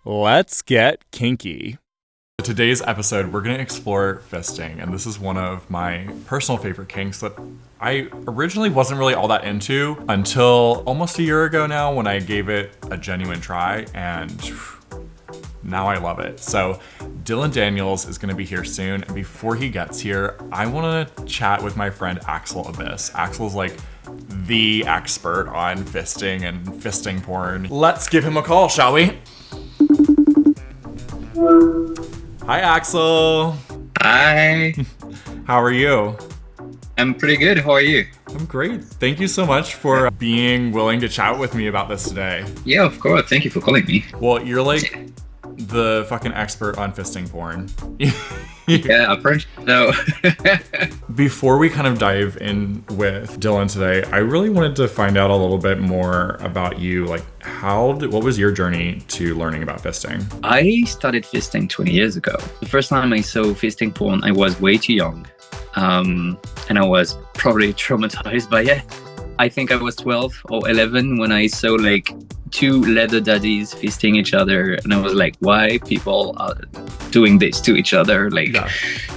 Let's get kinky. Today's episode, we're going to explore fisting, and this is one of my personal favorite kinks that I originally wasn't really all that into until almost a year ago now when I gave it a genuine try, and now I love it. So Dylain Daniels is going to be here soon, and before he gets here, I want to chat with my friend Axel Abyss. Axel's like the expert on fisting and fisting porn. Let's give him a call, shall we? Hi, Axel. Hi. How are you? I'm pretty good. How are you? I'm great. Thank you so much for being willing to chat with me about this today. Yeah, of course. Thank you for calling me. Well, you're like the fucking expert on fisting porn. Yeah, apparently no. Before we kind of dive in with Dylain today, I really wanted to find out a little bit more about you. Like, what was your journey to learning about fisting? I started fisting 20 years ago. The first time I saw fisting porn, I was way too young. And I was probably traumatized by it. I think I was 12 or 11 when I saw like two leather daddies fisting each other, and I was like, why people are doing this to each other? Like,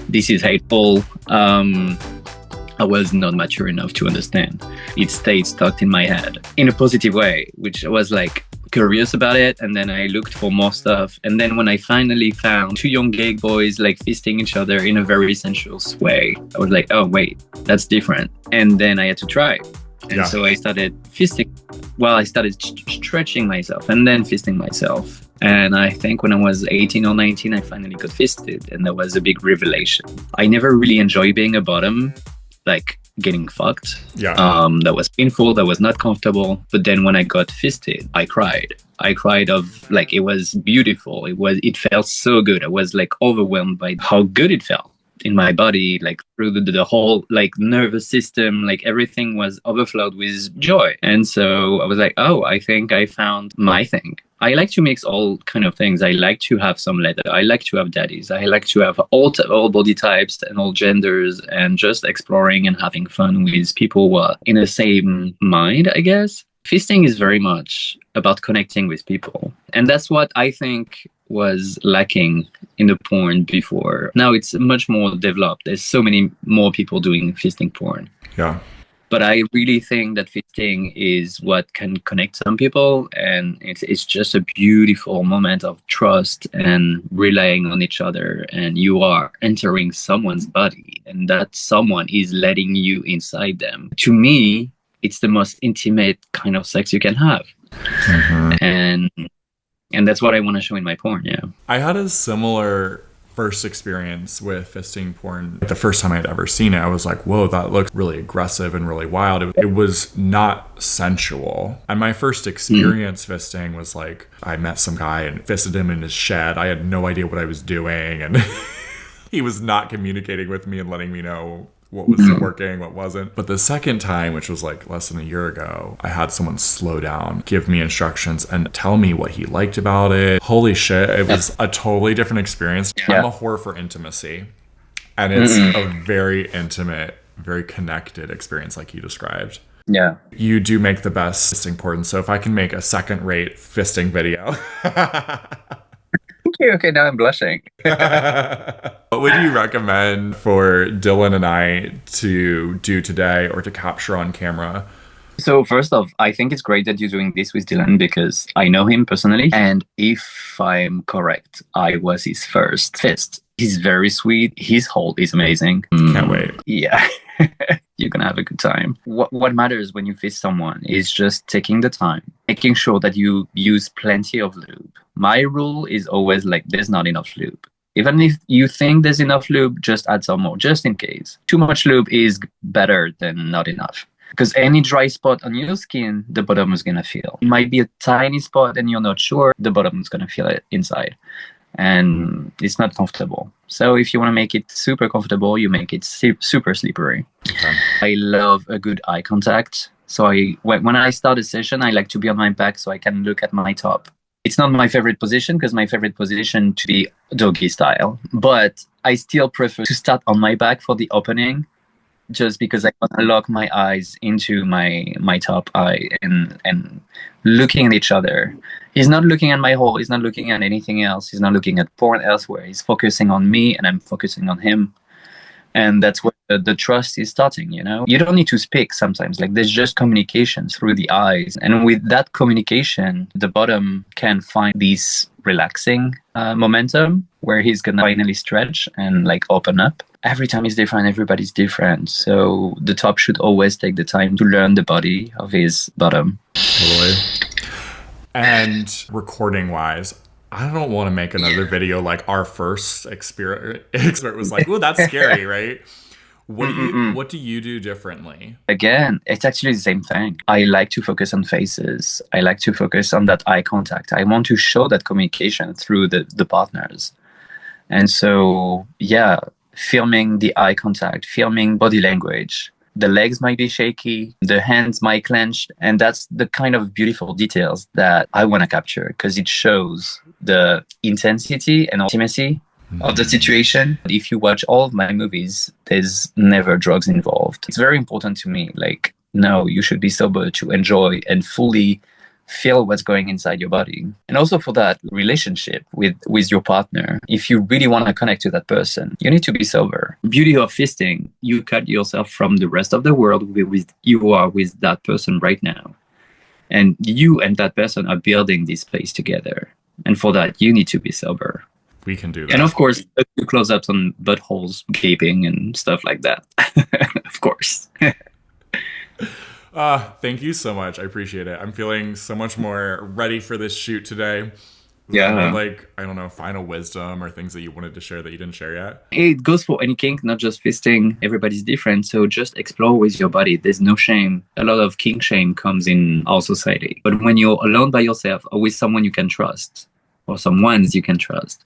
This is hateful. I was not mature enough to understand. It stayed stuck in my head in a positive way, which I was like curious about it, and then I looked for more stuff. And then when I finally found two young gay boys like fisting each other in a very sensuous way, I was like, oh wait, that's different. And then I had to try. And so I started fisting. Well, I started stretching myself and then fisting myself. And I think when I was 18 or 19, I finally got fisted. And that was a big revelation. I never really enjoyed being a bottom, like getting fucked. That was painful. That was not comfortable. But then when I got fisted, I cried. I cried of like, it was beautiful. It felt so good. I was like overwhelmed by how good it felt in my body, like through the whole like nervous system, like everything was overflowed with joy. And so I was like, oh, I think I found my thing. I like to mix all kind of things. I like to have some leather. I like to have daddies. I like to have all body types and all genders, and just exploring and having fun with people who are in the same mind, I guess. Fisting is very much about connecting with people. And that's what I think was lacking in the porn before. Now it's much more developed. There's so many more people doing fisting porn. Yeah. But I really think that fisting is what can connect some people. And it's just a beautiful moment of trust and relying on each other. And you are entering someone's body, and that someone is letting you inside them. To me, it's the most intimate kind of sex you can have. Mm-hmm. And that's what I want to show in my porn, yeah. I had a similar first experience with fisting porn. The first time I'd ever seen it, I was like, whoa, that looks really aggressive and really wild. It was not sensual. And my first experience fisting was like, I met some guy and fisted him in his shed. I had no idea what I was doing. And he was not communicating with me and letting me know what was working, what wasn't. But the second time, which was like less than a year ago, I had someone slow down, give me instructions, and tell me what he liked about it. Holy shit, it was a totally different experience. Yeah. I'm a whore for intimacy. And it's a very intimate, very connected experience like you described. Yeah. You do make the best fisting porn, so if I can make a second-rate fisting video... Okay, now I'm blushing. What would you recommend for Dylain and I to do today or to capture on camera? So first off, I think it's great that you're doing this with Dylain because I know him personally. And if I'm correct, I was his first fist. He's very sweet. His hold is amazing. Can't wait. Yeah. You're going to have a good time. What matters when you fist someone is just taking the time, making sure that you use plenty of lube. My rule is always like, there's not enough lube. Even if you think there's enough lube, just add some more, just in case. Too much lube is better than not enough. Because any dry spot on your skin, the bottom is going to feel. It might be a tiny spot and you're not sure, the bottom is going to feel it inside. And it's not comfortable. So if you want to make it super comfortable, you make it super slippery. Okay. I love a good eye contact. So when I start a session, I like to be on my back so I can look at my top. It's not my favorite position because my favorite position to be doggy style. But I still prefer to start on my back for the opening just because I want to lock my eyes into my top eye and looking at each other. He's not looking at my hole. He's not looking at anything else. He's not looking at porn elsewhere. He's focusing on me, and I'm focusing on him. And that's where the trust is starting, you know? You don't need to speak sometimes. Like, there's just communication through the eyes. And with that communication, the bottom can find this relaxing momentum where he's going to finally stretch and like open up. Every time is different. Everybody's different. So the top should always take the time to learn the body of his bottom. Totally. And recording wise, I don't want to make another video like our first expert was like, oh, that's scary, right? What do you do differently? Again, it's actually the same thing. I like to focus on faces. I like to focus on that eye contact. I want to show that communication through the partners. And so, yeah, filming the eye contact, filming body language. The legs might be shaky, the hands might clench, and that's the kind of beautiful details that I want to capture because it shows the intensity and intimacy of the situation. If you watch all of my movies, there's never drugs involved. It's very important to me. Like, no, you should be sober to enjoy and fully feel what's going inside your body. And also for that relationship with your partner, if you really want to connect to that person, you need to be sober. Beauty of fisting, you cut yourself from the rest of the world you are with that person right now. And you and that person are building this place together. And for that, you need to be sober. We can do that. And of course, a few close-ups on buttholes gaping and stuff like that. Of course. Thank you so much. I appreciate it. I'm feeling so much more ready for this shoot today. Yeah. Like, I don't know, final wisdom or things that you wanted to share that you didn't share yet? It goes for any kink, not just fisting. Everybody's different. So just explore with your body. There's no shame. A lot of kink shame comes in our society. But when you're alone by yourself or with someone you can trust or some ones you can trust,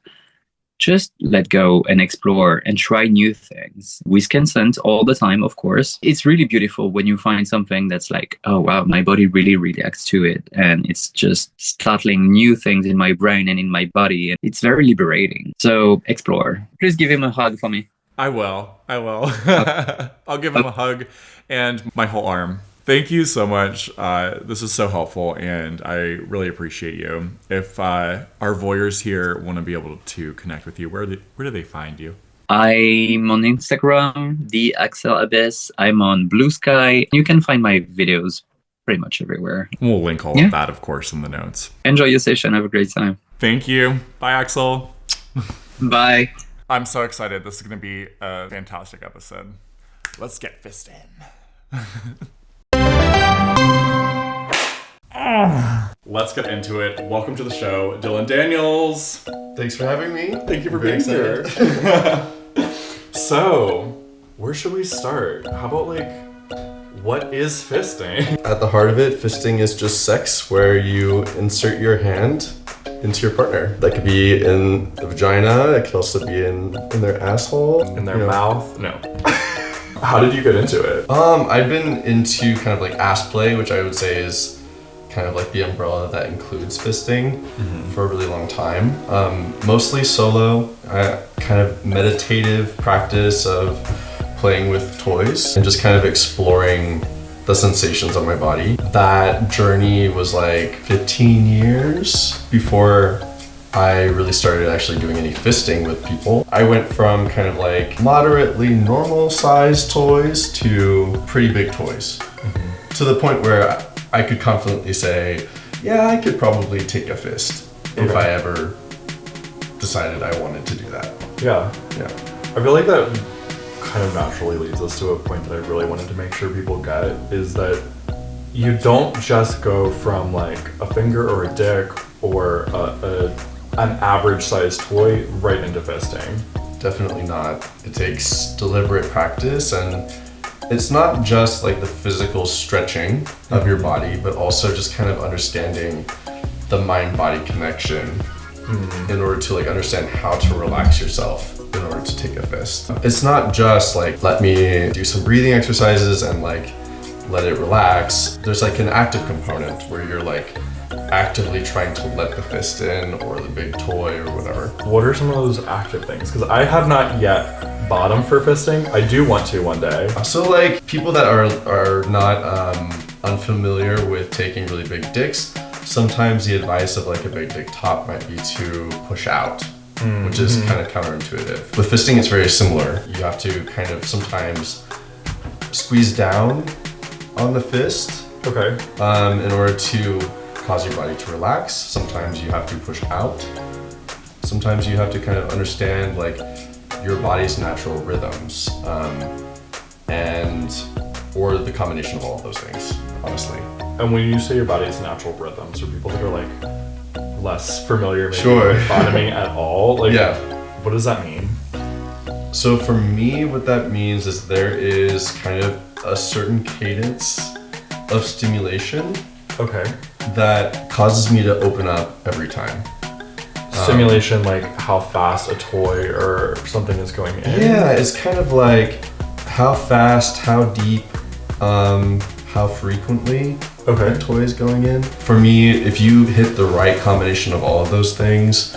just let go and explore and try new things with consent all the time, of course. It's really beautiful when you find something that's like, oh, wow, my body really reacts to it. And it's just startling new things in my brain and in my body. And it's very liberating. So explore. Please give him a hug for me. I will. I'll give him a hug and my whole arm. Thank you so much. This is so helpful, and I really appreciate you. If our voyeurs here want to be able to connect with you, where do they find you? I'm on Instagram, the Axel Abyss. I'm on Blue Sky. You can find my videos pretty much everywhere. We'll link all of that, of course, in the notes. Enjoy your session. Have a great time. Thank you. Bye, Axel. Bye. I'm so excited. This is going to be a fantastic episode. Let's get fisting. Let's get into it. Welcome to the show, Dylain Daniels. Thanks for having me. Thank you for being here. So, where should we start? How about what is fisting? At the heart of it, fisting is just sex where you insert your hand into your partner. That could be in the vagina, it could also be in their asshole. In their mouth? No. How did you get into it? I've been into kind of like ass play, which I would say is kind of like the umbrella that includes fisting for a really long time. Mostly solo, kind of meditative practice of playing with toys and just kind of exploring the sensations on my body. That journey was like 15 years before I really started actually doing any fisting with people. I went from kind of like moderately normal sized toys to pretty big toys. To the point where I could confidently say, yeah, I could probably take a fist if I ever decided I wanted to do that. Yeah. Yeah. I feel like that kind of naturally leads us to a point that I really wanted to make sure people get, is that you don't just go from like a finger or a dick or an average sized toy right into fisting. Definitely not. It takes deliberate practice, and it's not just like the physical stretching of your body, but also just kind of understanding the mind-body connection in order to like understand how to relax yourself in order to take a fist. It's not just like, let me do some breathing exercises and like let it relax. There's like an active component where you're like actively trying to let the fist in or the big toy or whatever. What are some of those active things? Because I have not yet bottom for fisting? I do want to one day. So like people that are not unfamiliar with taking really big dicks, sometimes the advice of like a big dick top might be to push out, which is kind of counterintuitive. With fisting, it's very similar. You have to kind of sometimes squeeze down on the fist, Okay. in order to cause your body to relax. Sometimes you have to push out. Sometimes you have to kind of understand like your body's natural rhythms, or the combination of all of those things, honestly. And when you say your body's natural rhythms, for people that are like less familiar maybe Sure. with bottoming at all, like Yeah. what does that mean? So for me, what that means is there is kind of a certain cadence of stimulation Okay. that causes me to open up every time. Stimulation, like how fast a toy or something is going in? Yeah, it's kind of like how fast, how deep, how frequently Okay. a toy is going in. For me, if you hit the right combination of all of those things,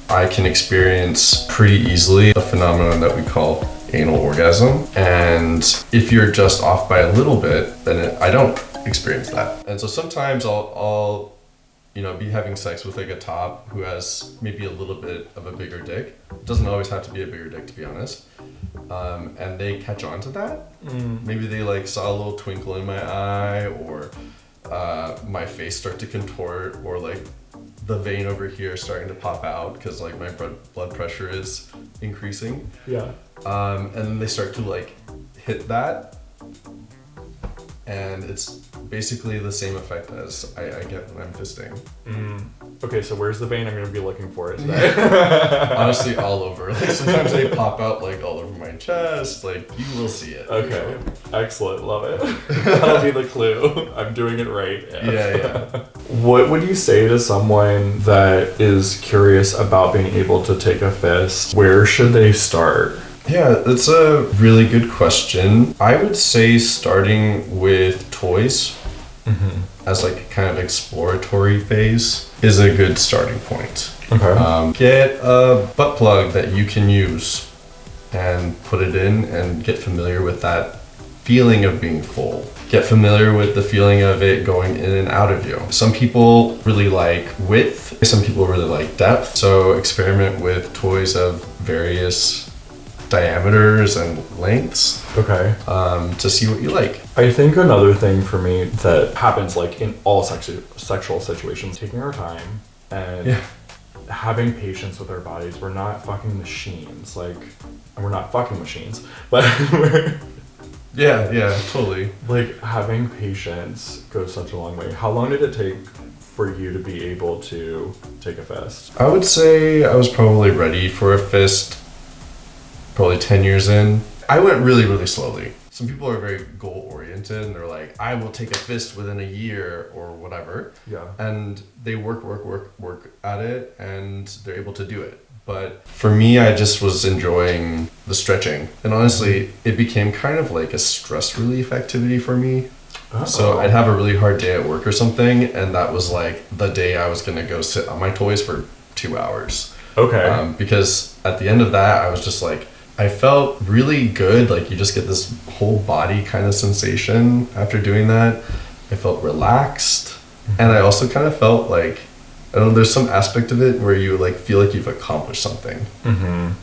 I can experience pretty easily a phenomenon that we call anal orgasm. And if you're just off by a little bit, then I don't experience that. And so sometimes I'll be having sex with like a top who has maybe a little bit of a bigger dick. It doesn't always have to be a bigger dick, to be honest. And they catch on to that. Maybe they like saw a little twinkle in my eye, or my face start to contort, or like the vein over here starting to pop out because like my blood pressure is increasing. Yeah. And then they start to like hit that, and it's basically the same effect as I get when I'm fisting. Okay, so where's the vein I'm going to be looking for it today? Honestly, all over. Like sometimes they pop out like all over my chest. Like you will see it. Okay, excellent, love it. That'll be the clue. I'm doing it right. Yeah. What would you say to someone that is curious about being able to take a fist? Where should they start? Yeah, that's a really good question. I would say starting with toys as like a kind of exploratory phase is a good starting point. Okay. Get a butt plug that you can use and put it in and get familiar with that feeling of being full. Get familiar with the feeling of it going in and out of you. Some people really like width, some people really like depth. So experiment with toys of various diameters and lengths, Okay. to see what you like. I think another thing for me that happens like in all sexual situations, taking our time and having patience with our bodies. We're not fucking machines, and we're not fucking machines, but we're Yeah, totally. like having patience goes such a long way. How long did it take for you to be able to take a fist? I would say I was probably ready for a fist probably 10 years in. I went really, really slowly. Some people are very goal oriented and they're like, I will take a fist within a year or whatever. Yeah. And they work at it and they're able to do it. But for me, I just was enjoying the stretching. And honestly, it became kind of like a stress relief activity for me. Oh. So I'd have a really hard day at work or something, and that was like the day I was gonna go sit on my toys for 2 hours. Okay. Because at the end of that, I was just like, I felt really good. Like you just get this whole body kind of sensation after doing that. I felt relaxed. And I also kind of felt like, I don't know, there's some aspect of it where you like feel like you've accomplished something.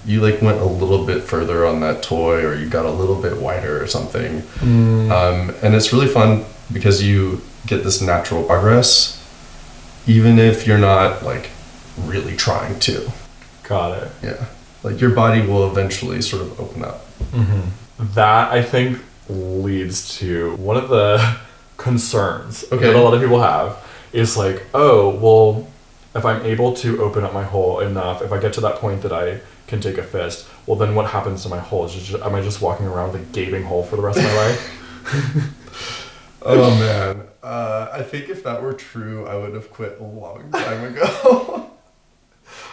You like went a little bit further on that toy, or you got a little bit wider or something. And it's really fun because you get this natural progress, even if you're not like really trying to. Got it. Yeah. Like your body will eventually sort of open up. That I think leads to one of the concerns Okay. that a lot of people have is like, oh, well, if I'm able to open up my hole enough, if I get to that point that I can take a fist, well, then what happens to my hole? Am I just walking around with a gaping hole for the rest of my life? Oh man. I think if that were true, I would have quit a long time ago.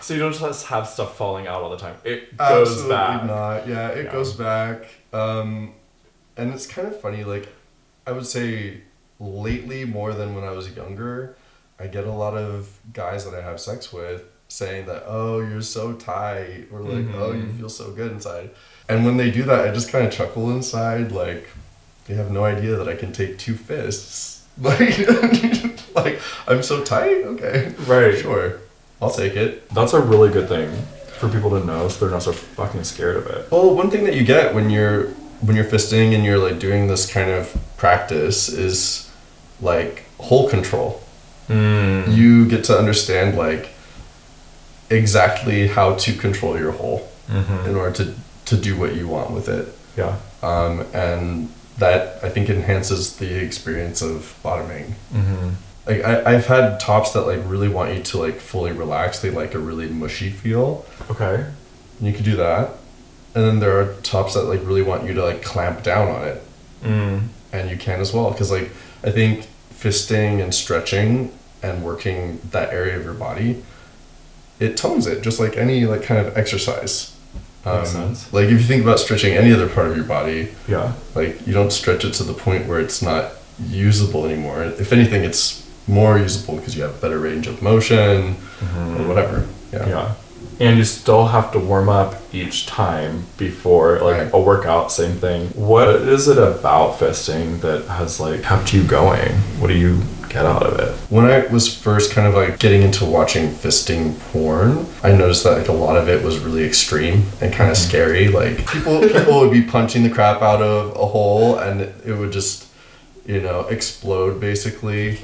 So you don't just have stuff falling out all the time. It goes Absolutely back. not. Yeah, it goes back. And it's kind of funny, like I would say lately more than when I was younger, I get a lot of guys that I have sex with saying that, oh, you're so tight, or like, oh, you feel so good inside. And when they do that, I just kind of chuckle inside, like, they have no idea that I can take 2 fists. Like, I'm so tight? Okay. Right. Sure. I'll take it. That's a really good thing for people to know so they're not so fucking scared of it. Well, one thing that you get when you're fisting and you're like doing this kind of practice is like hole control. You get to understand like exactly how to control your hole in order to do what you want with it. Yeah. And that I think enhances the experience of bottoming. Like I've had tops that like really want you to like fully relax. They like a really mushy feel. Okay. And you could do that. And then there are tops that like really want you to like clamp down on it. And you can as well. Because like I think fisting and stretching and working that area of your body, it tones it just like any like kind of exercise. Makes sense. Like if you think about stretching any other part of your body, Yeah. like you don't stretch it to the point where it's not usable anymore. If anything, it's more usable because you have better range of motion or whatever. Yeah. And you still have to warm up each time before like a workout, same thing. What is it about fisting that has like kept you going? What do you get out of it? When I was first kind of like getting into watching fisting porn, I noticed that like a lot of it was really extreme and kind of scary. Like people would be punching the crap out of a hole and it would just, you know, explode basically.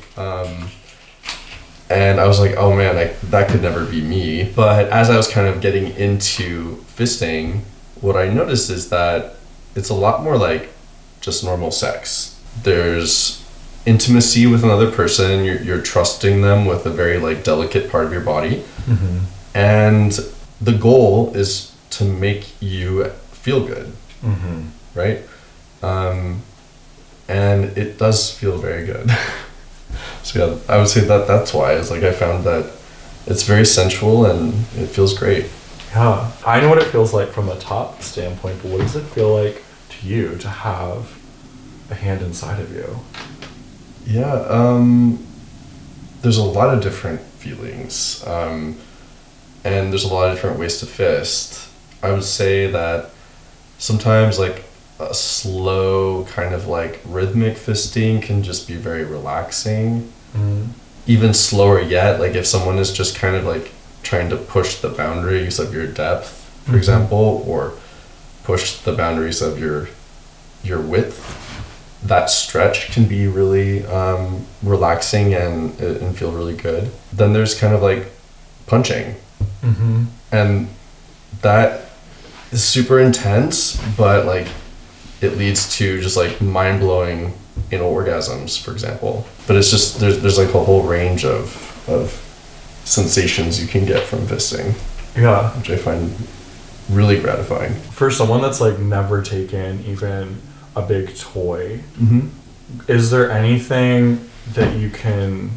And I was like, oh man, that could never be me. But as I was kind of getting into fisting, what I noticed is that it's a lot more like just normal sex. There's intimacy with another person. You're trusting them with a very like delicate part of your body. And the goal is to make you feel good, right? And it does feel very good. So yeah, I would say that that's why. It's like I found that it's very sensual and it feels great. Yeah. I know what it feels like from a top standpoint, but what does it feel like to you to have a hand inside of you? Yeah, there's a lot of different feelings. And there's a lot of different ways to fist. I would say that sometimes like a slow kind of like rhythmic fisting can just be very relaxing. Even slower yet, like if someone is just kind of like trying to push the boundaries of your depth, for example, or push the boundaries of your width, that stretch can be really relaxing and feel really good. Then there's kind of like punching, and that is super intense, but like it leads to just like mind-blowing anal orgasms, for example. But it's just there's like a whole range of sensations you can get from fisting. Yeah. Which I find really gratifying. For someone that's like never taken even a big toy, is there anything that you can,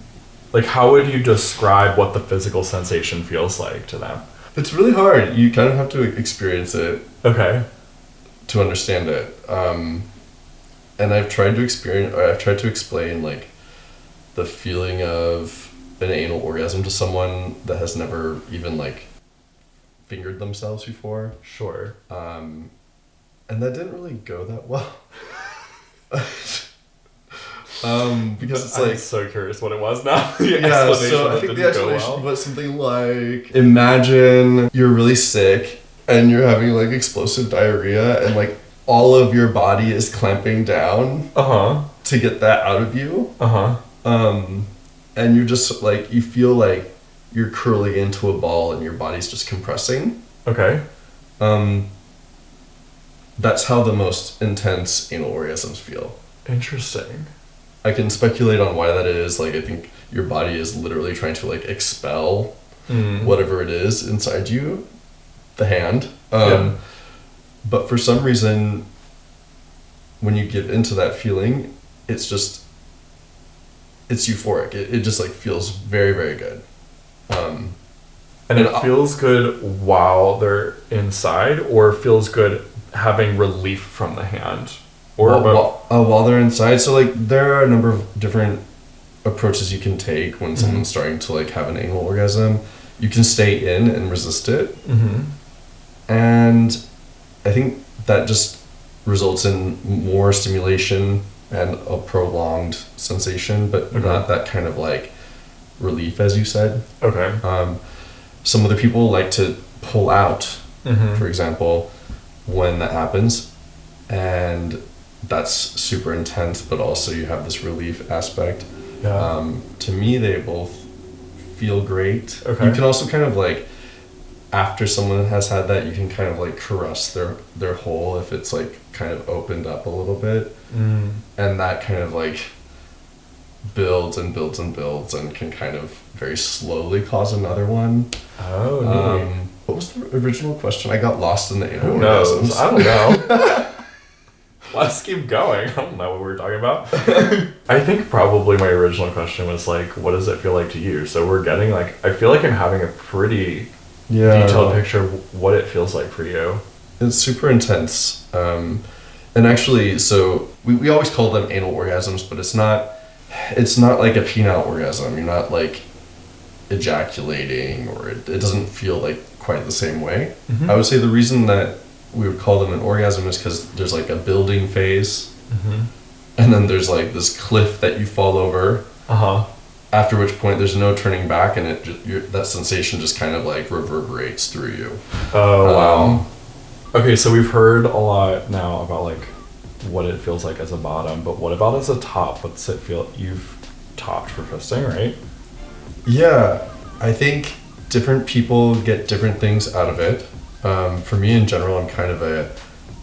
like, how would you describe what the physical sensation feels like to them? It's really hard. You kind of have to experience it. Okay. To understand it. And I've tried to explain like the feeling of an anal orgasm to someone that has never even like fingered themselves before. Sure. And that didn't really go that well. Because it's like, I'm so curious what it was now. Yeah, so I think the explanation was something like, imagine you're really sick and you're having like explosive diarrhea and like all of your body is clamping down to get that out of you. And you're just like, you feel like you're curling into a ball and your body's just compressing. Okay. That's how the most intense anal orgasms feel. Interesting. I can speculate on why that is. Like, I think your body is literally trying to like expel whatever it is inside you, the hand. But for some reason, when you give into that feeling, it's euphoric. It just like feels very, very good. And it feels good while they're inside, or feels good having relief from the hand? Or while they're inside. So like there are a number of different approaches you can take when someone's starting to like have an anal orgasm. you can stay in and resist it. Mm-hmm. And I think that just results in more stimulation and a prolonged sensation, but not that kind of like relief, as you said. Okay. Some other people like to pull out, Mm-hmm. for example, when that happens, and that's super intense, but also you have this relief aspect. Yeah. To me, they both feel great. Okay. You can also kind of like, after someone has had that, you can kind of like caress their hole if it's like kind of opened up a little bit. And that kind of like builds and builds and builds and can kind of very slowly cause another one. Oh, neat. What was the original question? I got lost in the anal Who knows? orgasms. I don't know. Let's keep going. I don't know what we were talking about. I think probably my original question was like, what does it feel like to you? So we're getting like, I feel like I'm having a pretty detailed picture of what it feels like for you. It's super intense. And actually, so we always call them anal orgasms, but it's not like a penile orgasm. You're not like ejaculating, or it doesn't feel like quite the same way. Mm-hmm. I would say the reason that we would call them an orgasm is because there's like a building phase, and then there's like this cliff that you fall over. After which point there's no turning back, and that sensation just kind of like reverberates through you. Oh, wow. Okay, so we've heard a lot now about like what it feels like as a bottom, but what about as a top? What's it feel? You've topped for fisting, right? Yeah, I think different people get different things out of it. For me in general, I'm kind of a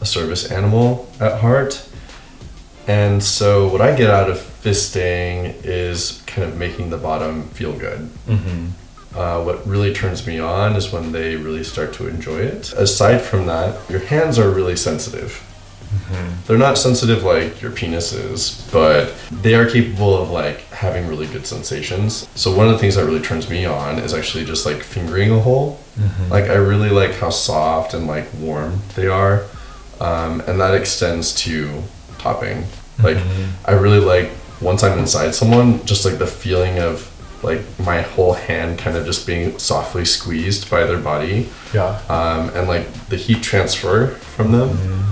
service animal at heart. And so what I get out of fisting is kind of making the bottom feel good. What really turns me on is when they really start to enjoy it. Aside from that, your hands are really sensitive. They're not sensitive like your penis is, but they are capable of like having really good sensations. So one of the things that really turns me on is actually just like fingering a hole. Like I really like how soft and like warm they are. And that extends to topping. Like I really like, once I'm inside someone, just like the feeling of like my whole hand kind of just being softly squeezed by their body. And like the heat transfer from them.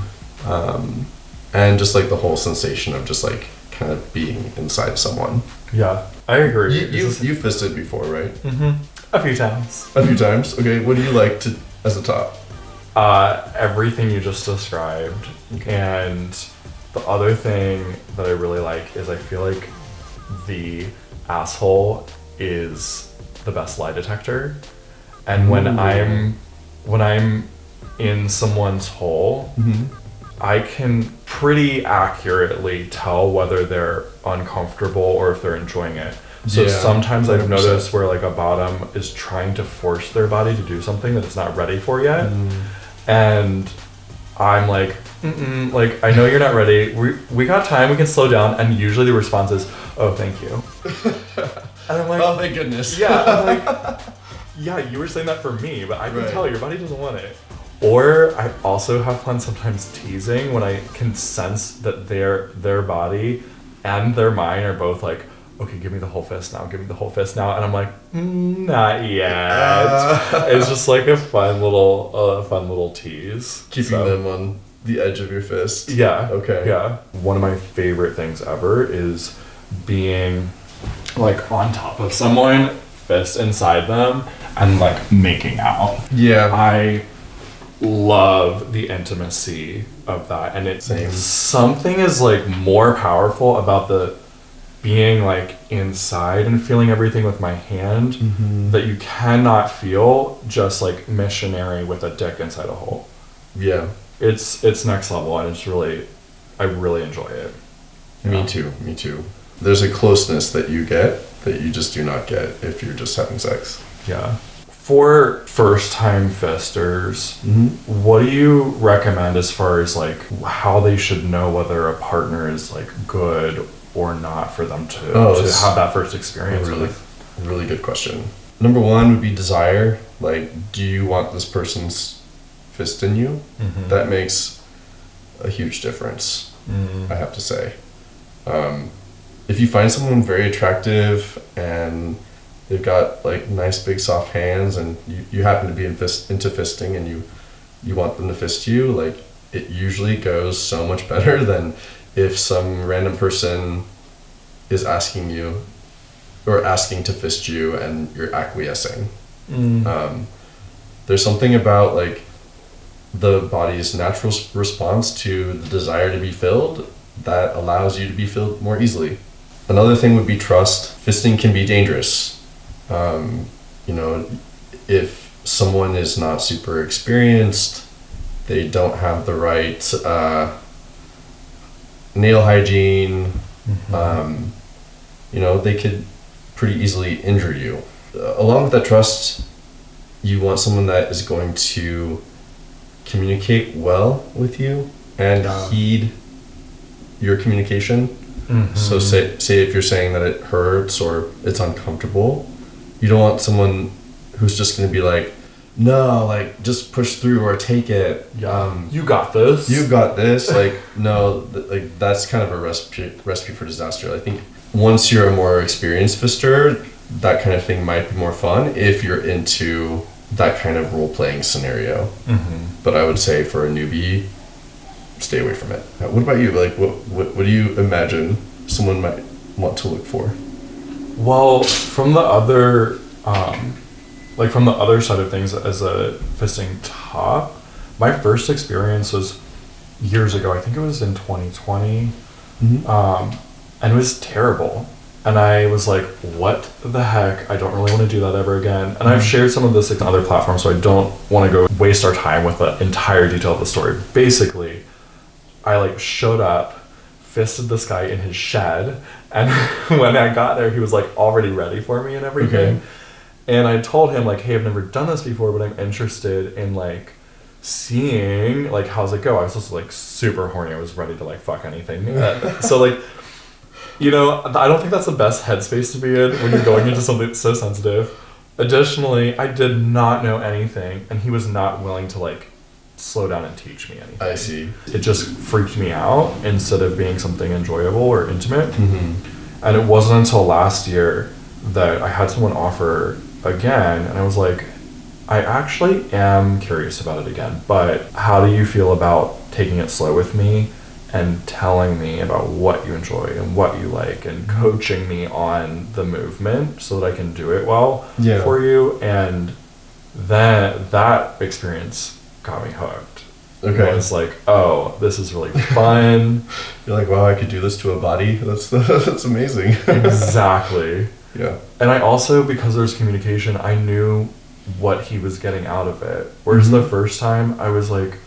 And just like the whole sensation of just like kind of being inside someone. Yeah, I agree. You fisted before, right? A few times. A few times. Okay, what do you like to as a top? Everything you just described. And the other thing that I really like is I feel like the asshole is the best lie detector. And when I'm in someone's hole, I can pretty accurately tell whether they're uncomfortable or if they're enjoying it. So sometimes I've 100%. noticed where like a bottom is trying to force their body to do something that it's not ready for yet. And I'm like, like, I know you're not ready. We got time, we can slow down. And usually the response is, oh, thank you. And I'm like, Oh, thank goodness. yeah, I'm like, yeah, you were saying that for me, but I can tell your body doesn't want it. Or I also have fun sometimes teasing when I can sense that their body and their mind are both like, okay, give me the whole fist now, give me the whole fist now. And I'm like, not yet. It's just like a fun little tease. Keeping them on the edge of your fist. Yeah. Okay. Yeah. One of my favorite things ever is being like on top of someone, fist inside them, and like making out. Yeah. I love the intimacy of that, and it's something is like more powerful about the being like inside and feeling everything with my hand that you cannot feel just like missionary with a dick inside a hole. Yeah. It's next level, and I really enjoy it. Me too. There's a closeness that you get that you just do not get if you're just having sex. Yeah. For first-time fisters, what do you recommend as far as like how they should know whether a partner is like good or not for them to have that first experience? Really good question. Number one would be desire. Like, do you want this person's fist in you? That makes a huge difference, I have to say. If you find someone very attractive and they've got like nice big soft hands, and you happen to be into fisting, and you want them to fist you, like it usually goes so much better than if some random person is asking you or asking to fist you and you're acquiescing. There's something about like the body's natural response to the desire to be filled that allows you to be filled more easily. Another thing would be trust. Fisting can be dangerous. You know, if someone is not super experienced, they don't have the right nail hygiene, you know, they could pretty easily injure you. Along with that trust, you want someone that is going to communicate well with you and heed your communication. So say if you're saying that it hurts or it's uncomfortable, you don't want someone who's just going to be like, no, like just push through or take it. You got this. You got this. Like, no, like that's kind of a recipe for disaster. I think once you're a more experienced fister, that kind of thing might be more fun if you're into that kind of role-playing scenario. But I would say for a newbie, stay away from it. What about you? Like, what do you imagine someone might want to look for? Well, from the other side of things, as a fisting top, my first experience was years ago. I think it was in 2020, and it was terrible. And I was like, what the heck? I don't really want to do that ever again. And I've shared some of this on other platforms, so I don't want to go waste our time with the entire detail of the story. Basically, I like showed up, fisted this guy in his shed, and when I got there, he was like already ready for me and everything. Okay. And I told him like, hey, I've never done this before, but I'm interested in like seeing like how's it go. I was just like super horny. I was ready to like fuck anything. So like, you know, I don't think that's the best headspace to be in when you're going into something so sensitive. Additionally, I did not know anything, and he was not willing to like slow down and teach me anything. I see. It just freaked me out instead of being something enjoyable or intimate. And it wasn't until last year that I had someone offer again, and I was like, I actually am curious about it again, but how do you feel about taking it slow with me and telling me about what you enjoy and what you like and coaching me on the movement so that I can do it well for you? And then that experience got me hooked. Okay. I was like, oh, this is really fun. You're like, wow, I could do this to a body? That's amazing. Exactly. Yeah. And I also, because there's communication, I knew what he was getting out of it. Whereas the first time I was like,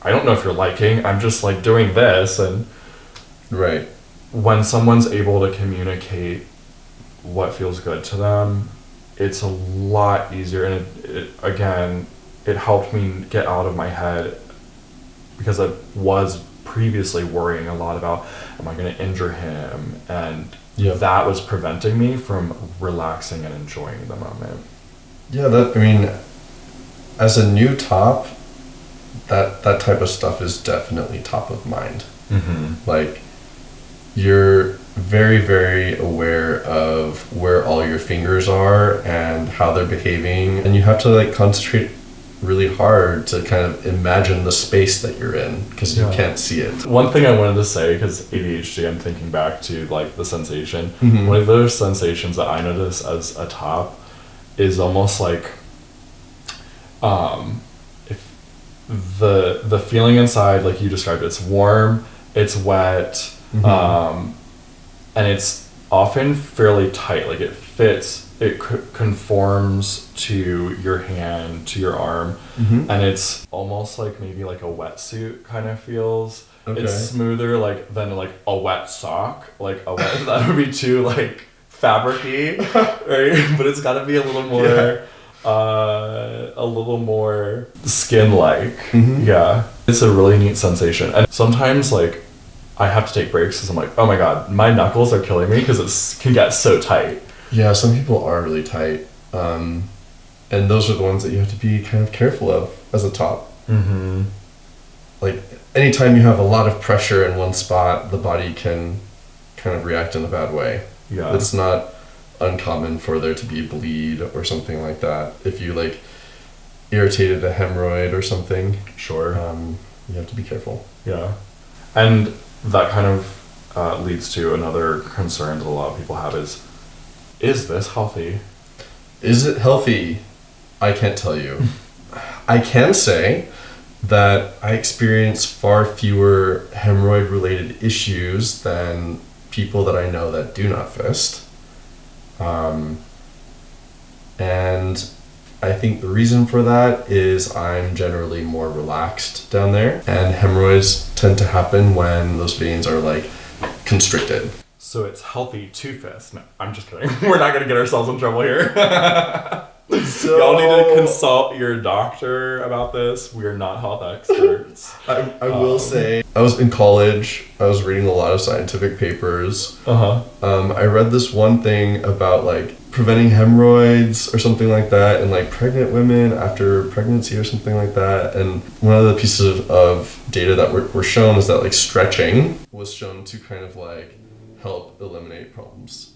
I don't know if you're liking, I'm just like doing this. And right. When someone's able to communicate what feels good to them, it's a lot easier. And it helped me get out of my head, because I was previously worrying a lot about, am I going to injure him? And that was preventing me from relaxing and enjoying the moment. Yeah, I mean, as a new top, that type of stuff is definitely top of mind. Like, you're very, very aware of where all your fingers are and how they're behaving, and you have to like concentrate really hard to kind of imagine the space that you're in, because you can't see it. One thing I wanted to say, because ADHD, I'm thinking back to like the sensation. One of those sensations that I notice as a top is almost like if the feeling inside, like you described, it's warm, it's wet, and it's often fairly tight. Like it fits, it conforms to your hand, to your arm, and it's almost like maybe like a wetsuit kind of feels. Okay. It's smoother like than like a wet sock, like a wet that would be too like fabric-y, right? But it's got to be a little more skin-like. Yeah, it's a really neat sensation. And sometimes like I have to take breaks because I'm like, oh my god, my knuckles are killing me because it can get so tight. Yeah, some people are really tight, and those are the ones that you have to be kind of careful of as a top. Like anytime you have a lot of pressure in one spot, the body can kind of react in a bad way. Yeah, it's not uncommon for there to be a bleed or something like that. If you like irritated a hemorrhoid or something, Sure. you have to be careful. Yeah. And that kind of leads to another concern that a lot of people have is this healthy? Is it healthy? I can't tell you. I can say that I experience far fewer hemorrhoid related issues than people that I know that do not fist. And I think the reason for that is I'm generally more relaxed down there, and hemorrhoids tend to happen when those veins are like constricted. So it's healthy to fist. No, I'm just kidding. We're not going to get ourselves in trouble here. So, y'all need to consult your doctor about this. We are not health experts. I will say, I was in college, I was reading a lot of scientific papers. I read this one thing about like preventing hemorrhoids or something like that in like pregnant women after pregnancy or something like that. And one of the pieces of data that were shown is that like stretching was shown to kind of like help eliminate problems.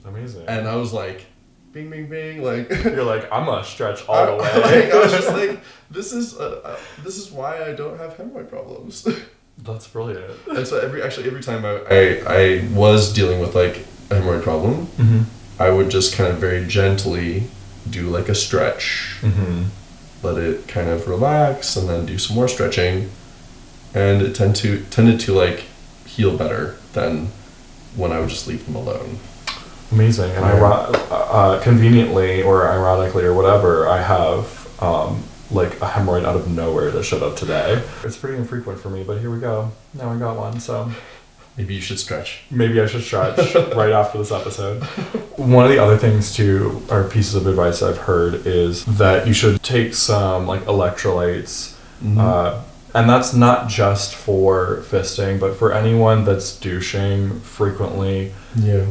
Amazing. And I was like, bing, bing, bing, like you're like, I'm gonna stretch all the way. I was just like, this is why I don't have hemorrhoid problems. That's brilliant. And so every time I was dealing with like a hemorrhoid problem, I would just kind of very gently do like a stretch, let it kind of relax, and then do some more stretching, and it tended to like heal better than when I would just leave them alone. Amazing. And conveniently or ironically or whatever, I have like a hemorrhoid out of nowhere that showed up today. It's pretty infrequent for me, but here we go. Now I got one, so maybe you should stretch. Maybe I should stretch right after this episode. One of the other things too, or pieces of advice I've heard, is that you should take some like electrolytes. And that's not just for fisting, but for anyone that's douching frequently. Yeah.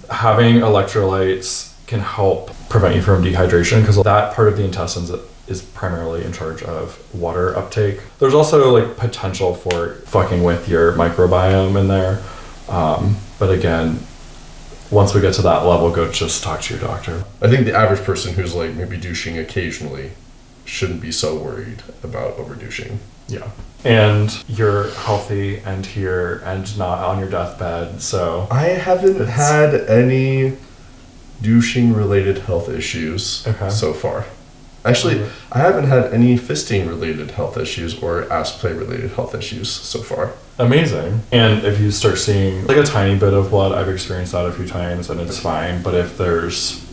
Having electrolytes can help prevent you from dehydration, because that part of the intestines is primarily in charge of water uptake. There's also like potential for fucking with your microbiome in there. But again, once we get to that level, go just talk to your doctor. I think the average person who's like maybe douching occasionally shouldn't be so worried about over douching. Yeah. And you're healthy and here and not on your deathbed, so I haven't had any douching related health issues so far. Actually, I haven't had any fisting related health issues or ass play related health issues so far. Amazing. And if you start seeing like a tiny bit of blood, I've experienced that a few times and it's fine. But if there's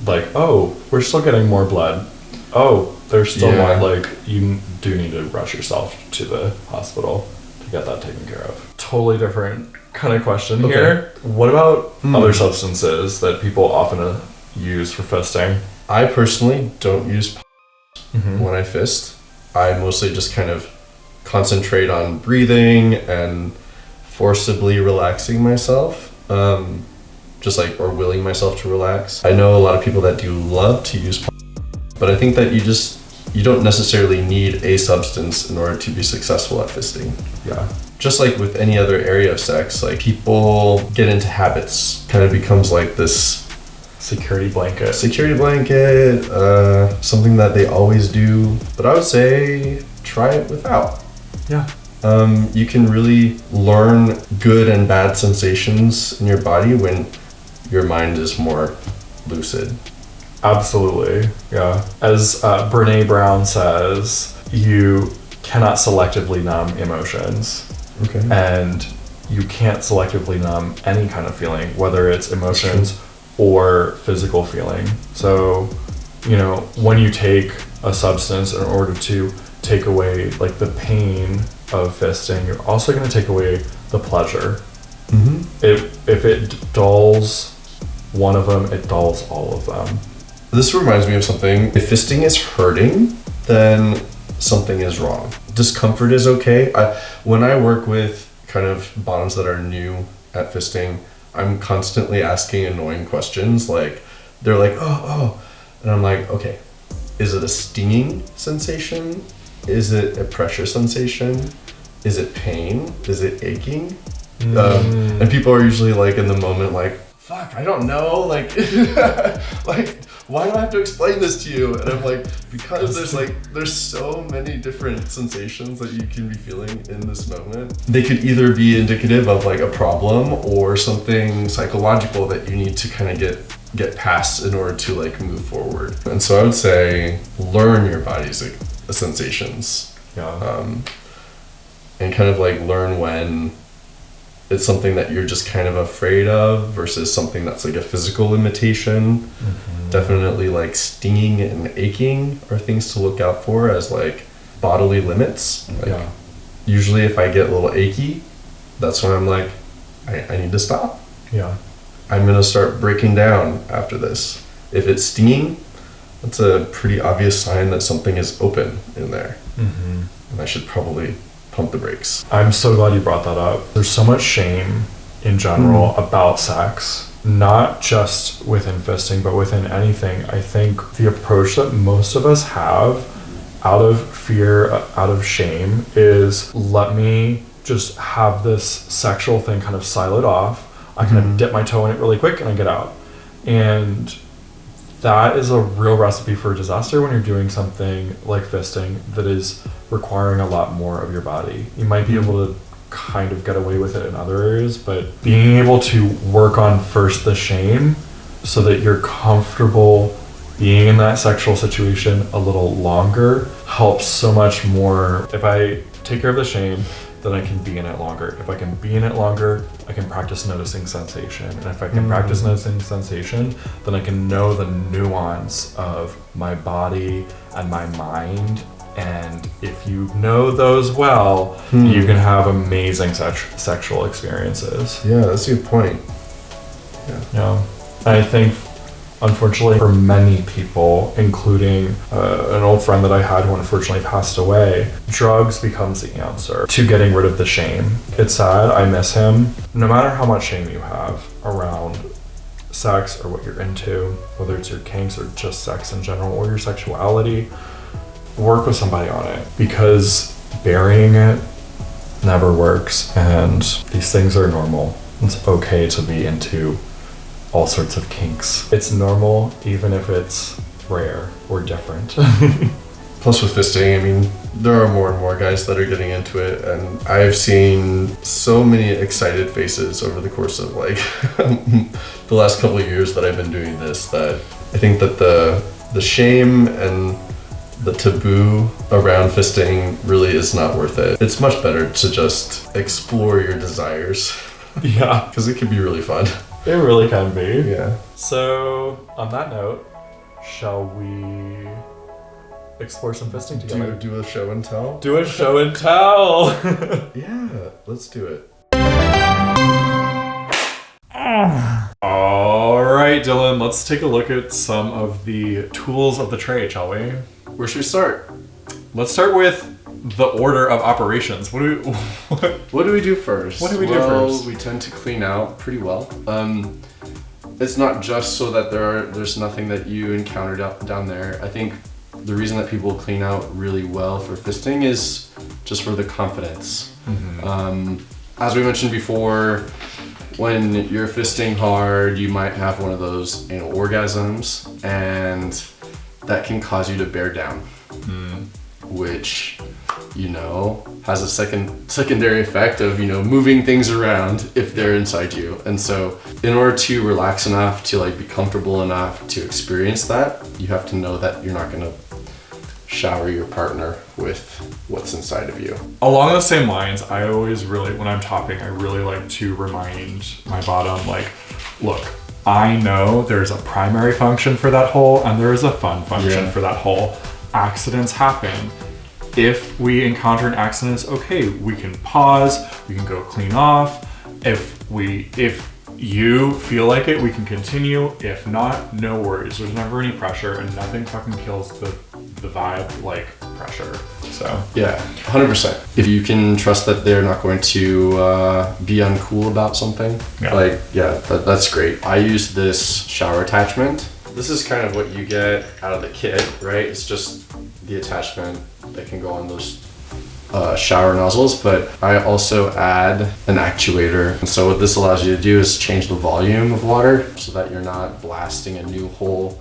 like, oh, we're still getting more blood. Oh, there's still more, like, you do need to rush yourself to the hospital to get that taken care of. Totally different kind of question here. What about other substances that people often use for fisting? I personally don't use when I fist. I mostly just kind of concentrate on breathing and forcibly relaxing myself, just like, or willing myself to relax. I know a lot of people that do love to use, but I think that you don't necessarily need a substance in order to be successful at fisting. Yeah. Just like with any other area of sex, like people get into habits, kind of becomes like this security blanket, something that they always do. But I would say try it without. Yeah. You can really learn good and bad sensations in your body when your mind is more lucid. Absolutely, yeah. As Brene Brown says, you cannot selectively numb emotions. Okay. And you can't selectively numb any kind of feeling, whether it's emotions or physical feeling. So, you know, when you take a substance in order to take away like the pain of fisting, you're also going to take away the pleasure. If it dulls one of them, it dulls all of them. This reminds me of something. If fisting is hurting, then something is wrong. Discomfort is okay. When I work with kind of bottoms that are new at fisting, I'm constantly asking annoying questions. Like, they're like, oh. And I'm like, okay, is it a stinging sensation? Is it a pressure sensation? Is it pain? Is it aching? And people are usually like in the moment like, fuck, I don't know, like, like, why do I have to explain this to you? And I'm like, because there's so many different sensations that you can be feeling in this moment. They could either be indicative of like a problem or something psychological that you need to kind of get past in order to like move forward. And so I would say learn your body's like, sensations. Yeah. And kind of like learn when it's something that you're just kind of afraid of versus something that's like a physical limitation. Mm-hmm. Definitely like stinging and aching are things to look out for as like bodily limits. Like, usually if I get a little achy, that's when I'm like, I need to stop. Yeah. I'm gonna start breaking down after this. If it's stinging, that's a pretty obvious sign that something is open in there. Mm-hmm. And I should probably pump the brakes. I'm so glad you brought that up. There's so much shame in general about sex, not just within fisting, but within anything. I think the approach that most of us have out of fear, out of shame, is let me just have this sexual thing kind of silent off. I kind of dip my toe in it really quick and I get out. And that is a real recipe for disaster when you're doing something like fisting that is requiring a lot more of your body. You might be able to kind of get away with it in other areas, but being able to work on first the shame so that you're comfortable being in that sexual situation a little longer helps so much more. If I take care of the shame, then I can be in it longer. If I can be in it longer, I can practice noticing sensation. And if I can practice noticing sensation, then I can know the nuance of my body and my mind. And if you know those well, you can have amazing sexual experiences. Yeah, that's a good point. Yeah. I think, unfortunately, for many people, including an old friend that I had who unfortunately passed away, drugs becomes the answer to getting rid of the shame. It's sad, I miss him. No matter how much shame you have around sex or what you're into, whether it's your kinks or just sex in general or your sexuality, work with somebody on it, because burying it never works, and these things are normal. It's okay to be into all sorts of kinks. It's normal, even if it's rare or different. Plus with fisting, I mean, there are more and more guys that are getting into it, and I've seen so many excited faces over the course of like the last couple of years that I've been doing this, that I think that the shame and the taboo around fisting really is not worth it. It's much better to just explore your desires. Yeah. Because it can be really fun. It really can be. Yeah. So, on that note, shall we explore some fisting together? Do a show and tell? Do a show and tell! Yeah, let's do it. Alright, Dylan, let's take a look at some of the tools of the trade, shall we? Where should we start? Let's start with the order of operations. What do we do first? First? We tend to clean out pretty well. It's not just so that there's nothing that you encountered down there. I think the reason that people clean out really well for fisting is just for the confidence. Mm-hmm. As we mentioned before, when you're fisting hard, you might have one of those anal orgasms, and that can cause you to bear down, which, has a secondary effect of, moving things around if they're inside you. And so in order to relax enough to like be comfortable enough to experience that, you have to know that you're not going to shower your partner with what's inside of you. Along the same lines, I always when I'm topping, I really like to remind my bottom, like, look, I know there's a primary function for that hole and there is a fun function for that hole. Accidents happen. If we encounter an accident, it's okay, we can pause, we can go clean off. If you feel like it, we can continue. If not, no worries. There's never any pressure, and nothing fucking kills the vibe like pressure. So yeah, 100%. If you can trust that they're not going to be uncool about something, that's great. I use this shower attachment. This is kind of what you get out of the kit, right? It's just the attachment that can go on those shower nozzles, but I also add an actuator. And so what this allows you to do is change the volume of water so that you're not blasting a new hole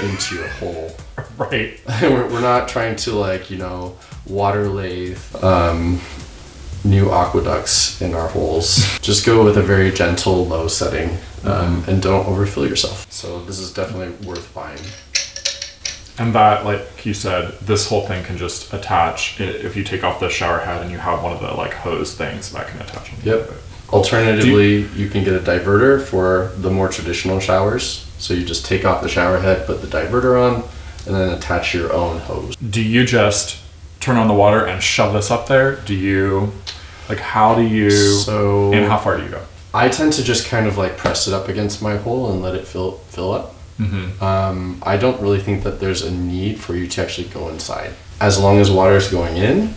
into your hole. Right. We're not trying to water lathe new aqueducts in our holes. Just go with a very gentle low setting and don't overfill yourself. So this is definitely worth buying. And that, like you said, this whole thing can just attach if you take off the shower head and you have one of the hose things that can attach. Yep. Alternatively, you can get a diverter for the more traditional showers. So you just take off the shower head, put the diverter on, and then attach your own hose. Do you just turn on the water and shove this up there? Do you, how do you, and how far do you go? I tend to just kind of press it up against my hole and let it fill up. Mm-hmm. I don't really think that there's a need for you to actually go inside. As long as water is going in,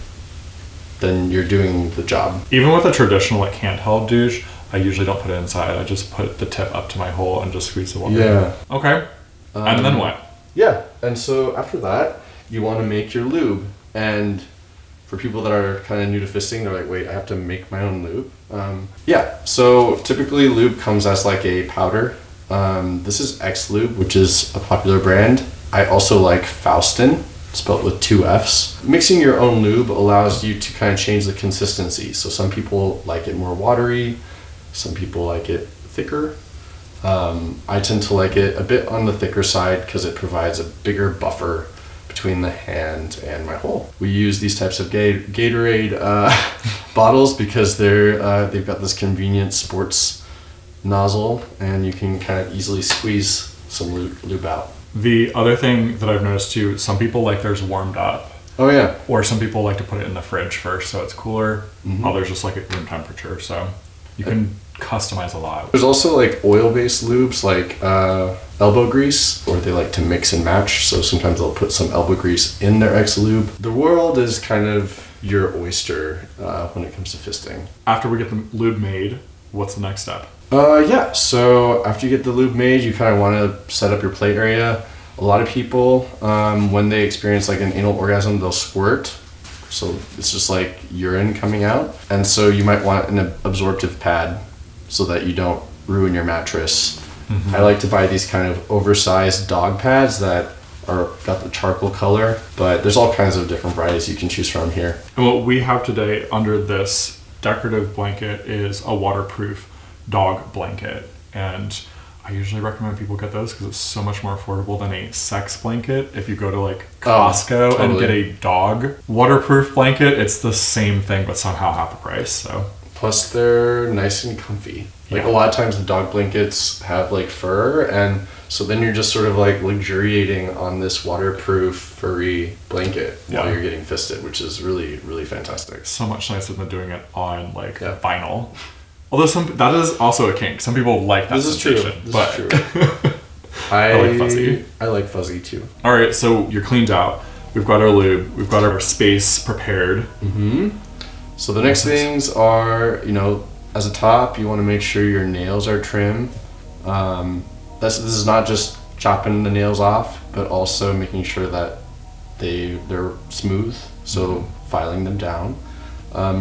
then you're doing the job. Even with a traditional handheld douche, I usually don't put it inside. I just put the tip up to my hole and just squeeze the water. Yeah. Okay. And then what? Yeah. And so after that, you want to make your lube. And for people that are kind of new to fisting, they're like, wait, I have to make my own lube? Yeah. So typically lube comes as a powder. This is X Lube, which is a popular brand. I also like Faustin, spelled with 2 F's. Mixing your own lube allows you to kind of change the consistency. So some people like it more watery, some people like it thicker. I tend to like it a bit on the thicker side because it provides a bigger buffer between the hand and my hole. We use these types of Gatorade bottles because they've got this convenient sports nozzle and you can kind of easily squeeze some lube out. The other thing that I've noticed too, some people like theirs warmed up. Oh yeah. Or some people like to put it in the fridge first so it's cooler. Mm-hmm. Others just like it room temperature. So you can customize a lot. There's also oil-based lubes like elbow grease, or they like to mix and match. So sometimes they'll put some elbow grease in their X Lube. The world is kind of your oyster when it comes to fisting. After we get the lube made, what's the next step? Yeah, so after you get the lube made, you kind of want to set up your play area. A lot of people, when they experience an anal orgasm, they'll squirt. So it's just urine coming out. And so you might want an absorptive pad so that you don't ruin your mattress. Mm-hmm. I like to buy these kind of oversized dog pads that got the charcoal color, but there's all kinds of different varieties you can choose from here. And what we have today under this decorative blanket is a waterproof dog blanket, and I usually recommend people get those because it's so much more affordable than a sex blanket. If you go to Costco totally. and get a dog waterproof blanket, it's the same thing but somehow half the price. So plus they're nice and comfy. A lot of times the dog blankets have fur, and so then you're just sort of luxuriating on this waterproof furry blanket while you're getting fisted, which is really, really fantastic. So much nicer than doing it on vinyl. Although that is also a kink. Some people like that sensation. This is true. I like fuzzy. I like fuzzy too. All right, so you're cleaned out. We've got our lube. We've got our space prepared. Mm-hmm. So the next things are, as a top, you want to make sure your nails are trim. This is not just chopping the nails off, but also making sure that they're smooth. So filing them down.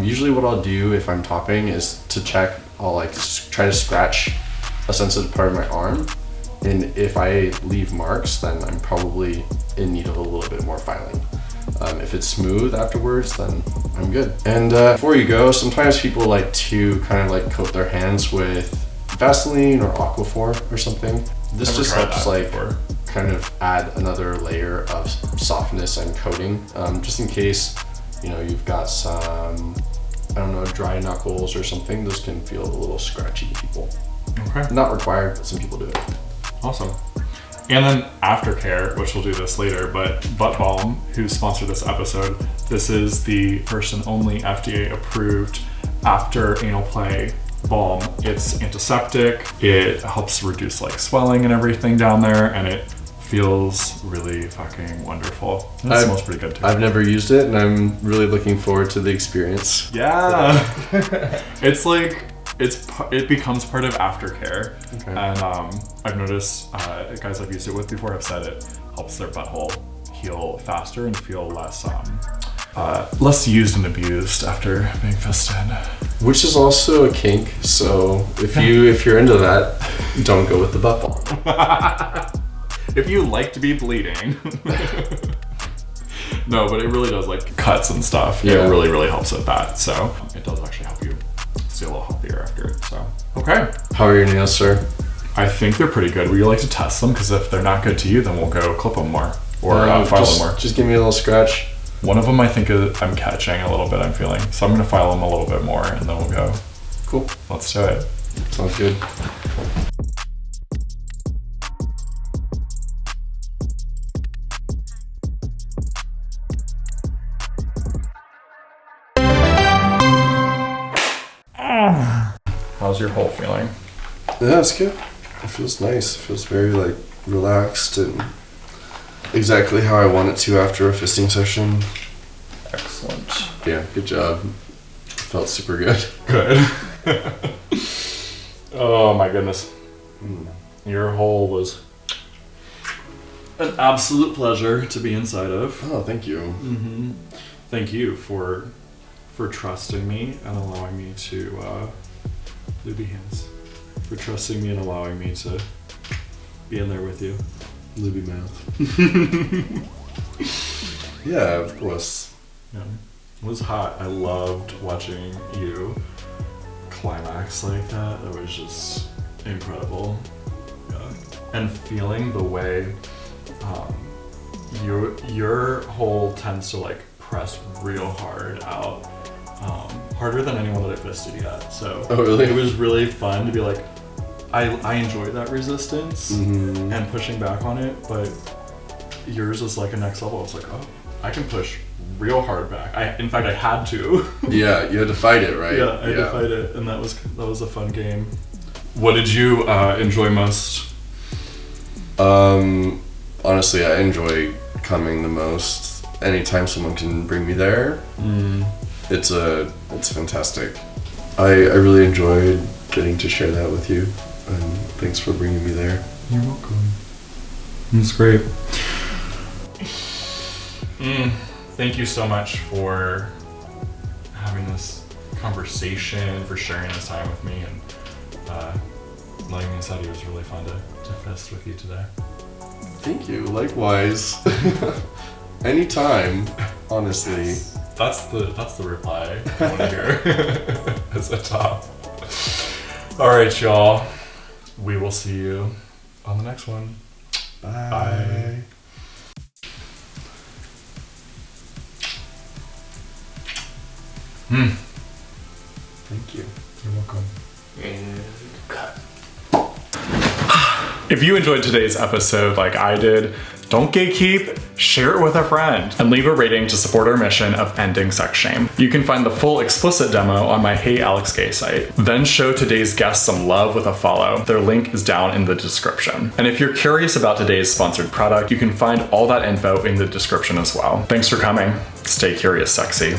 Usually what I'll do if I'm topping is to check, I'll try to scratch a sensitive part of my arm. And if I leave marks, then I'm probably in need of a little bit more filing. If it's smooth afterwards, then I'm good. And before you go, sometimes people like to kind of coat their hands with Vaseline or Aquaphor or something. This just helps kind of add another layer of softness and coating, just in case you've got some, dry knuckles or something. Those can feel a little scratchy to people. Okay. Not required, but some people do it. Awesome. And then aftercare, which we'll do this later, but Butt Balm, who sponsored this episode, this is the first and only FDA approved after anal play balm. It's antiseptic. It helps reduce swelling and everything down there, and it feels really fucking wonderful. It smells pretty good too. I've never used it, and I'm really looking forward to the experience. Yeah. It becomes part of aftercare. Okay. And I've noticed guys I've used it with before have said it helps their butthole heal faster and feel less less used and abused after being fisted. Which is also a kink, so if you're into that, don't go with the butt bomb. If you like to be bleeding. No, but it really does, like, cuts and stuff. Yeah. It really, really helps with that. So it does actually help you stay a little healthier after it. So, okay. How are your nails, sir? I think they're pretty good. Would you like to test them? Because if they're not good to you, then we'll go clip them more or file them more. Just give me a little scratch. One of them I think I'm catching a little bit, I'm feeling. So I'm going to file them a little bit more and then we'll go. Cool. Let's do it. Sounds good. How's your hole feeling? Yeah, it's good. It feels nice. It feels very like relaxed and exactly how I want it to after a fisting session. Excellent. Yeah, good job. Felt super good. Good. Oh my goodness. Your hole was an absolute pleasure to be inside of. Oh, thank you. Mm-hmm. Thank you for trusting me and allowing me to Looby hands. For trusting me and allowing me to be in there with you. Looby mouth. Yeah, of course. Yeah. It was hot. I loved watching you climax like that. It was just incredible. Yeah. And feeling the way your hole tends to like press real hard out. Harder than anyone that I fisted yet. So oh, really? It was really fun to be like, I enjoyed that resistance and pushing back on it, but yours was like a next level. I was like, oh, I can push real hard back. In fact, I had to. Yeah, you had to fight it, right? Yeah, I had to fight it, and that was a fun game. What did you enjoy most? Honestly, I enjoy coming the most. Anytime someone can bring me there, it's fantastic. I really enjoyed getting to share that with you, and thanks for bringing me there. You're welcome. It's great. Thank you so much for having this conversation, for sharing this time with me, and letting me inside you. It was really fun to fist with you today. Thank you. Likewise. Anytime, honestly. That's the reply I want to hear as a top. All right, y'all. We will see you on the next one. Bye. Bye. Thank you. You're welcome. And cut. If you enjoyed today's episode like I did, don't gatekeep, share it with a friend, and leave a rating to support our mission of ending sex shame. You can find the full explicit demo on my Hey Alex Gay site. Then show today's guests some love with a follow. Their link is down in the description. And if you're curious about today's sponsored product, you can find all that info in the description as well. Thanks for coming. Stay curious, sexy.